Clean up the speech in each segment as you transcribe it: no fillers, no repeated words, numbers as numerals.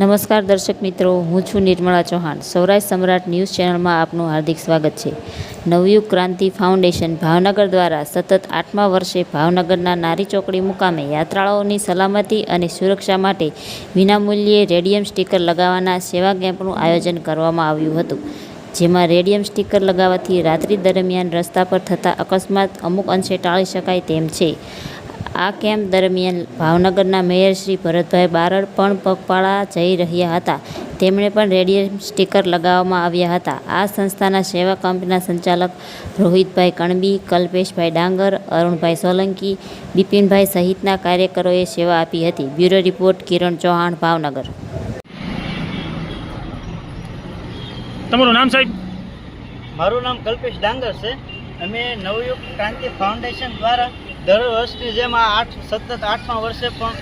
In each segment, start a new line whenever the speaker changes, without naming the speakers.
નમસ્કાર દર્શક મિત્રો, હું છું નિર્મળા ચૌહાણ. સૌરાષ્ટ્ર સમ્રાટ ન્યૂઝ ચેનલમાં આપનું હાર્દિક સ્વાગત છે. નવયુગ ક્રાંતિ ફાઉન્ડેશન ભાવનગર દ્વારા સતત 8મા વર્ષે ભાવનગરના નારી ચોકડી મુકામે યાત્રાળુઓની સલામતી અને સુરક્ષા માટે વિનામૂલ્યે રેડિયમ સ્ટીકર લગાવવાના સેવા કેમ્પનું આયોજન કરવામાં આવ્યું હતું. જેમાં રેડિયમ સ્ટીકર લગાવવાથી રાત્રિ દરમિયાન રસ્તા પર થતા અકસ્માત અમુક અંશે ટાળી શકાય તેમ છે. આ કેમ્પ દરમિયાન ભાવનગરના મેયર શ્રી ભરતભાઈ બારડ પણ પગપાળા જઈ રહ્યા હતા. તેમણે પણ રેડિયમ સ્ટીકર લગાવવામાં આવ્યા હતા. આ સંસ્થાના સેવા કેમ્પના સંચાલક રોહિતભાઈ કણબી, કલ્પેશભાઈ ડાંગર, અરુણભાઈ સોલંકી, બિપિનભાઈ સહિતના કાર્યકરોએ સેવા આપી હતી. બ્યુરો રિપોર્ટ કિરણ ચૌહાણ, ભાવનગર.
તમારું નામ સાહેબ?
મારું નામ કલ્પેશ ડાંગર છે. અમે નવયુગ ક્રાંતિ ફાઉન્ડેશન દ્વારા દર વર્ષની જેમ સતત 8મા વર્ષે પણ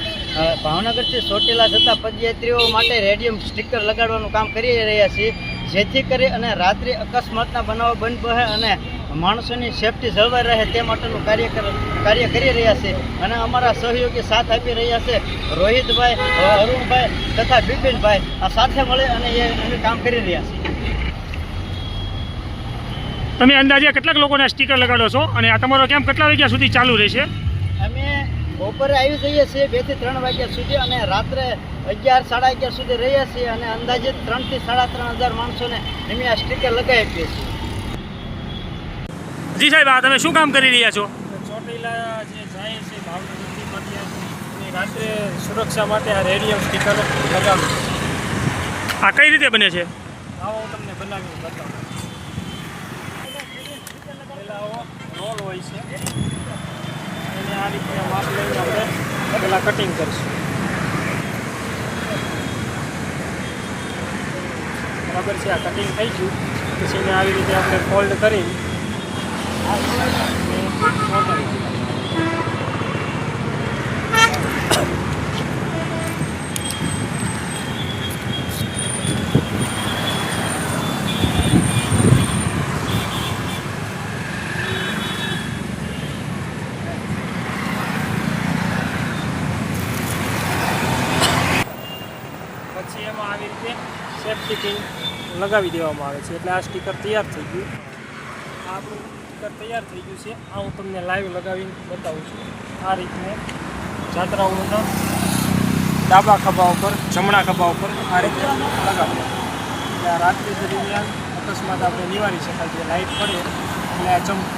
ભાવનગરથી ચોટીલા જતા પદયાત્રીઓ માટે રેડિયમ સ્ટીકર લગાડવાનું કામ કરી રહ્યા છીએ, જેથી કરી અને રાત્રિ અકસ્માતના બનાવો બંધ બને અને માણસોની સેફટી જળવાઈ રહે તે માટેનું કાર્ય કરી રહ્યા છે. અને અમારા સહયોગી સાથ આપી રહ્યા છે રોહિતભાઈ, અરુણભાઈ તથા બિપિનભાઈ. આ સાથે મળે અને અમે કામ કરી રહ્યા છીએ.
તમે અંદાજે કેટલાક લોકોને સ્ટીકર લગાડો છો અને આ તમારો કેમ્પ કેટલા વાગ્યા સુધી ચાલુ રહેશે?
અમે બપોરે આવી જઈએ છીએ 2 થી 3 વાગ્યા સુધી અને રાત્રે 11, 11:30 સુધી રહીએ છીએ અને અંદાજે 3 થી 3,500 માણસોને અમે આ સ્ટીકર લગાવી આપીએ છીએ.
જી સાહેબ, આ તમે શું કામ કરી રહ્યા છો?
ચોટીલા જે જાય છે ભાવનગરથી પદયાત્રી રાત્રે સુરક્ષા માટે આ રેડિયમ સ્ટીકર લગાવું.
આ કઈ રીતે બને છે?
આવો હું તમને બનાવી બતાવું. પહેલાં રોલ હોય છે, એને આ રીતે માપ લઈને આપણે પહેલાં કટિંગ કરીશું. બરાબર છે, આ કટિંગ થઈ ગયું પછી એને આવી રીતે આપણે ફોલ્ડ કરી પછી એમાં આવી રીતે સેફ્ટી પિન લગાવી દેવામાં આવે છે. એટલે આ સ્ટીકર તૈયાર થઈ ગયું. આ આપણું સ્ટીકર તૈયાર થઈ ગયું છે. આ હું તમને લાઈવ લગાવીને બતાવું છું. આ રીતને જાત્રાઓના ડાબા ખભા ઉપર, જમણા ખભા ઉપર આ રીતે લગાવવું. એટલે આ રાત્રિ દરમિયાન અકસ્માત આપણે નિવારી શકાય છે. લાઇટ પડે એટલે આ ચમકે.